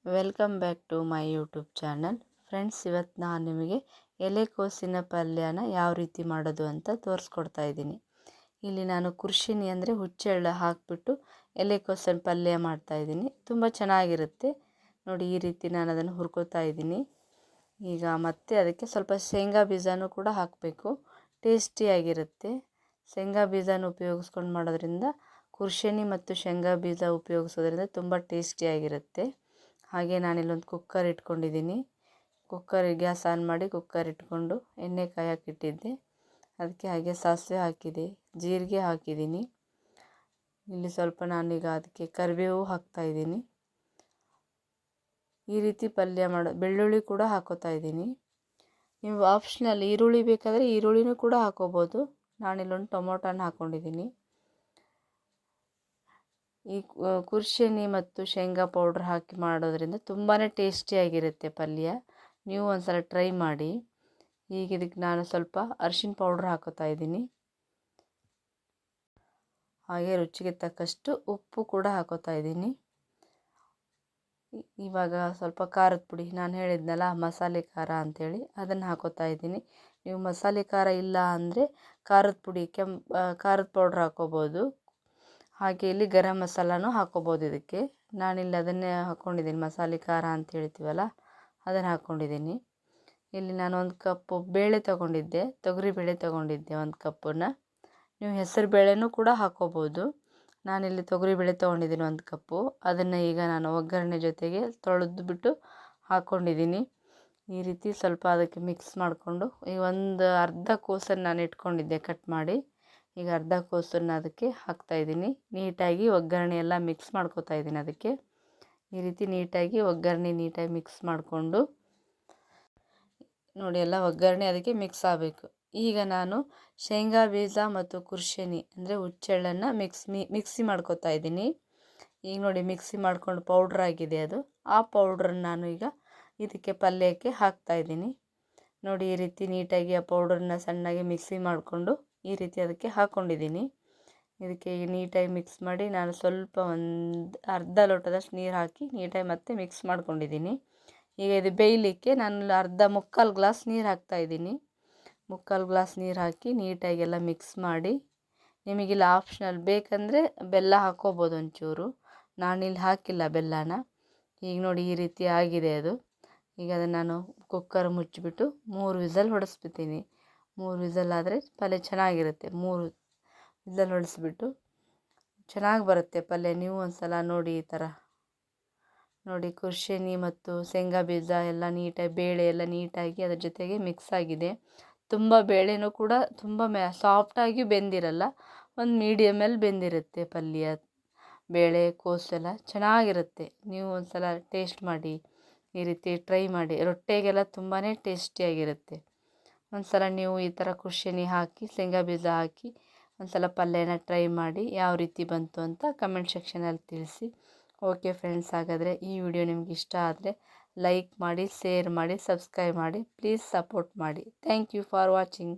Welcome back to my YouTube channel. Friends, ಇವತ್ತು ನಾನು ನಿಮಗೆ ಎಲೆಕೋಸಿನ ಪಲ್ಯನ ಯಾವ ರೀತಿ ಮಾಡೋದು ಅಂತ ತೋರಿಸ್ಕೊಡ್ತಾ ಇದ್ದೀನಿ. ಇಲ್ಲಿ ನಾನು ಕುರ್ಷಿನಿ ಅಂದರೆ ಹುಚ್ಚೆಳ್ಳು ಹಾಕಿಬಿಟ್ಟು ಎಲೆಕೋಸಿನ ಪಲ್ಯ ಮಾಡ್ತಾಯಿದ್ದೀನಿ. ತುಂಬ ಚೆನ್ನಾಗಿರುತ್ತೆ ನೋಡಿ. ಈ ರೀತಿ ನಾನು ಅದನ್ನು ಹುರ್ಕೋತಾ ಇದ್ದೀನಿ. ಈಗ ಮತ್ತೆ ಅದಕ್ಕೆ ಸ್ವಲ್ಪ ಶೇಂಗಾ ಬೀಜನೂ ಕೂಡ ಹಾಕಬೇಕು, ಟೇಸ್ಟಿಯಾಗಿರುತ್ತೆ. ಶೇಂಗಾ ಬೀಜನ ಉಪಯೋಗಿಸ್ಕೊಂಡು ಮಾಡೋದ್ರಿಂದ, ಕುರ್ಷಿನಿ ಮತ್ತು ಶೇಂಗಾ ಬೀಜ ಉಪಯೋಗಿಸೋದ್ರಿಂದ ತುಂಬ ಟೇಸ್ಟಿಯಾಗಿರುತ್ತೆ. ಹಾಗೆ ನಾನಿಲ್ಲೊಂದು ಕುಕ್ಕರ್ ಇಟ್ಕೊಂಡಿದ್ದೀನಿ. ಗ್ಯಾಸ್ ಆನ್ ಮಾಡಿ ಕುಕ್ಕರ್ ಇಟ್ಕೊಂಡು ಎಣ್ಣೆ ಕಾಯಕ್ಕೆ ಇಟ್ಟಿದ್ದೆ. ಅದಕ್ಕೆ ಹಾಗೆ ಸಾಸಿವೆ ಹಾಕಿದೆ, ಜೀರಿಗೆ ಹಾಕಿದ್ದೀನಿ. ಇಲ್ಲಿ ಸ್ವಲ್ಪ ನಾನೀಗ ಅದಕ್ಕೆ ಕರಿಬೇವು ಹಾಕ್ತಾಯಿದ್ದೀನಿ. ಈ ರೀತಿ ಪಲ್ಯ ಬೆಳ್ಳುಳ್ಳಿ ಕೂಡ ಹಾಕೋತಾ ಇದ್ದೀನಿ. ನೀವು ಆಪ್ಷನಲ್ ಈರುಳ್ಳಿ ಬೇಕಾದರೆ ಈರುಳ್ಳಿನೂ ಕೂಡ ಹಾಕೋಬೋದು. ನಾನಿಲ್ಲೊಂದು ಟೊಮೊಟೊನ ಹಾಕ್ಕೊಂಡಿದ್ದೀನಿ. ಈ ಕುರ್ಷಿನಿ ಮತ್ತು ಶೇಂಗಾ ಪೌಡ್ರ್ ಹಾಕಿ ಮಾಡೋದ್ರಿಂದ ತುಂಬಾ ಟೇಸ್ಟಿಯಾಗಿರುತ್ತೆ ಪಲ್ಯ. ನೀವು ಒಂದ್ಸಲ ಟ್ರೈ ಮಾಡಿ. ಈಗ ಇದಕ್ಕೆ ನಾನು ಸ್ವಲ್ಪ ಅರಿಶಿನ ಪೌಡ್ರ್ ಹಾಕೋತಾ ಇದ್ದೀನಿ. ಹಾಗೆ ರುಚಿಗೆ ತಕ್ಕಷ್ಟು ಉಪ್ಪು ಕೂಡ ಹಾಕೋತಾ ಇದ್ದೀನಿ. ಇವಾಗ ಸ್ವಲ್ಪ ಖಾರದ ಪುಡಿ, ನಾನು ಹೇಳಿದ್ನಲ್ಲ ಮಸಾಲೆ ಖಾರ ಅಂಥೇಳಿ, ಅದನ್ನು ಹಾಕೋತಾ ಇದ್ದೀನಿ. ನೀವು ಮಸಾಲೆ ಖಾರ ಇಲ್ಲ ಅಂದರೆ ಖಾರದ ಪುಡಿ, ಖಾರದ ಪೌಡ್ರ್ ಹಾಕೋಬೋದು. ಹಾಗೆ ಇಲ್ಲಿ ಗರಂ ಮಸಾಲನೂ ಹಾಕ್ಕೋಬೋದು ಇದಕ್ಕೆ. ನಾನಿಲ್ಲಿ ಅದನ್ನೇ ಹಾಕ್ಕೊಂಡಿದ್ದೀನಿ, ಮಸಾಲೆ ಖಾರ ಅಂತ ಹೇಳ್ತೀವಲ್ಲ ಅದನ್ನು ಹಾಕ್ಕೊಂಡಿದ್ದೀನಿ. ಇಲ್ಲಿ ನಾನು ಒಂದು ಕಪ್ಪು ಬೇಳೆ ತೊಗೊಂಡಿದ್ದೆ, ತೊಗರಿಬೇಳೆ ತೊಗೊಂಡಿದ್ದೆ 1 ಕಪ್ಪನ್ನು. ನೀವು ಹೆಸರು ಬೇಳೆನೂ ಕೂಡ ಹಾಕ್ಕೋಬೋದು. ನಾನಿಲ್ಲಿ ತೊಗರಿಬೇಳೆ ತೊಗೊಂಡಿದ್ದೀನಿ 1 ಕಪ್ಪು. ಅದನ್ನು ಈಗ ನಾನು ಒಗ್ಗರಣೆ ಜೊತೆಗೆ ತೊಳೆದ್ಬಿಟ್ಟು ಹಾಕ್ಕೊಂಡಿದ್ದೀನಿ. ಈ ರೀತಿ ಸ್ವಲ್ಪ ಅದಕ್ಕೆ ಮಿಕ್ಸ್ ಮಾಡಿಕೊಂಡು, ಈ ಒಂದು ಅರ್ಧ ಕೋಸನ್ನು ನಾನು ಇಟ್ಕೊಂಡಿದ್ದೆ ಕಟ್ ಮಾಡಿ. ಈಗ ಅರ್ಧ ಕೋಸನ್ನು ಅದಕ್ಕೆ ಹಾಕ್ತಾಯಿದ್ದೀನಿ. ನೀಟಾಗಿ ಒಗ್ಗರಣೆ ಎಲ್ಲ ಮಿಕ್ಸ್ ಮಾಡ್ಕೋತಾ ಇದ್ದೀನಿ ಅದಕ್ಕೆ. ಈ ರೀತಿ ನೀಟಾಗಿ ಒಗ್ಗರಣೆ ಮಿಕ್ಸ್ ಮಾಡಿಕೊಂಡು ನೋಡಿ, ಎಲ್ಲ ಒಗ್ಗರಣೆ ಅದಕ್ಕೆ ಮಿಕ್ಸ್ ಆಗಬೇಕು. ಈಗ ನಾನು ಶೇಂಗಾ ಬೀಜ ಮತ್ತು ಕುರ್ಷಿನಿ ಅಂದರೆ ಹುಚ್ಚೆಳ್ಳನ್ನು ಮಿಕ್ಸಿ ಮಾಡ್ಕೋತಾ ಇದ್ದೀನಿ. ಈಗ ನೋಡಿ, ಮಿಕ್ಸಿ ಮಾಡ್ಕೊಂಡು ಪೌಡ್ರ್ ಆಗಿದೆ ಅದು. ಆ ಪೌಡ್ರನ್ನ ನಾನು ಈಗ ಇದಕ್ಕೆ ಪಲ್ಯಕ್ಕೆ ಹಾಕ್ತಾಯಿದ್ದೀನಿ. ನೋಡಿ, ಈ ರೀತಿ ನೀಟಾಗಿ ಆ ಪೌಡ್ರನ್ನ ಸಣ್ಣಗೆ ಮಿಕ್ಸಿ ಮಾಡಿಕೊಂಡು ಈ ರೀತಿ ಅದಕ್ಕೆ ಹಾಕ್ಕೊಂಡಿದ್ದೀನಿ. ಇದಕ್ಕೆ ನೀಟಾಗಿ ಮಿಕ್ಸ್ ಮಾಡಿ ನಾನು ಸ್ವಲ್ಪ ಒಂದು ಅರ್ಧ ಲೋಟದಷ್ಟು ನೀರು ಹಾಕಿ ನೀಟಾಗಿ ಮತ್ತೆ ಮಿಕ್ಸ್ ಮಾಡ್ಕೊಂಡಿದ್ದೀನಿ. ಈಗ ಇದು ಬೇಯಲಿಕ್ಕೆ ನಾನು ಮುಕ್ಕಾಲು ಗ್ಲಾಸ್ ನೀರು ಹಾಕ್ತಾಯಿದ್ದೀನಿ. ಮುಕ್ಕಾಲು ಗ್ಲಾಸ್ ನೀರು ಹಾಕಿ ನೀಟಾಗಿ ಎಲ್ಲ ಮಿಕ್ಸ್ ಮಾಡಿ, ನಿಮಗಿಲ್ಲ ಆಪ್ಷನಲ್ ಬೇಕಂದರೆ ಬೆಲ್ಲ ಹಾಕ್ಕೋಬೋದು ಒಂಚೂರು. ನಾನಿಲ್ಲಿ ಹಾಕಿಲ್ಲ ಬೆಲ್ಲನ. ಈಗ ನೋಡಿ, ಈ ರೀತಿ ಆಗಿದೆ ಅದು. ಈಗ ಅದನ್ನು ನಾನು ಕುಕ್ಕರ್ ಮುಚ್ಚಿಬಿಟ್ಟು 3 ವಿಸಲ್ ಹೊಡೆಸ್ಬಿಡ್ತೀನಿ. 3 ವಿಸಲ್ ಆದರೆ ಪಲ್ಯ ಚೆನ್ನಾಗಿರುತ್ತೆ. 3 ವಿಸಲ್ ಹೊಡೆಸ್ಬಿಟ್ಟು ಚೆನ್ನಾಗಿ ಬರುತ್ತೆ ಪಲ್ಯ. ನೀವು ಒಂದು ಸಲ ನೋಡಿ ಈ ಥರ ನೋಡಿ. ಕುರ್ಷಿನಿ ಮತ್ತು ಶೇಂಗಾ ಬೀಜ ಎಲ್ಲ ನೀಟಾಗಿ, ಬೇಳೆ ಎಲ್ಲ ನೀಟಾಗಿ ಅದ್ರ ಜೊತೆಗೆ ಮಿಕ್ಸ್ ಆಗಿದೆ. ತುಂಬ ಬೇಳೆನೂ ಕೂಡ ತುಂಬ ಸಾಫ್ಟಾಗಿ ಬೆಂದಿರಲ್ಲ, ಒಂದು ಮೀಡಿಯಮಲ್ಲಿ ಬೆಂದಿರುತ್ತೆ ಪಲ್ಯ. ಬೇಳೆ ಕೋಸೆಲ್ಲ ಚೆನ್ನಾಗಿರುತ್ತೆ. ನೀವು ಒಂದು ಸಲ ಟೇಸ್ಟ್ ಮಾಡಿ, ಈ ರೀತಿ ಟ್ರೈ ಮಾಡಿ. ರೊಟ್ಟೆಗೆಲ್ಲ ತುಂಬಾ ಟೇಸ್ಟಿಯಾಗಿರುತ್ತೆ. ಒಂದು ಸಲ ನೀವು ಈ ಥರ ಕುರ್ಷಿನಿ ಹಾಕಿ ಶೇಂಗಾ ಬೀಜ ಹಾಕಿ ಒಂದು ಸಲ ಪಲ್ಯನ ಟ್ರೈ ಮಾಡಿ. ಯಾವ ರೀತಿ ಬಂತು ಅಂತ ಕಮೆಂಟ್ ಸೆಕ್ಷನಲ್ಲಿ ತಿಳಿಸಿ. ಓಕೆ ಫ್ರೆಂಡ್ಸ್, ಹಾಗಾದರೆ ಈ ವಿಡಿಯೋ ನಿಮ್ಗೆ ಇಷ್ಟ ಆದರೆ ಲೈಕ್ ಮಾಡಿ, ಶೇರ್ ಮಾಡಿ, ಸಬ್ಸ್ಕ್ರೈಬ್ ಮಾಡಿ. ಪ್ಲೀಸ್ ಸಪೋರ್ಟ್ ಮಾಡಿ. Thank you for watching.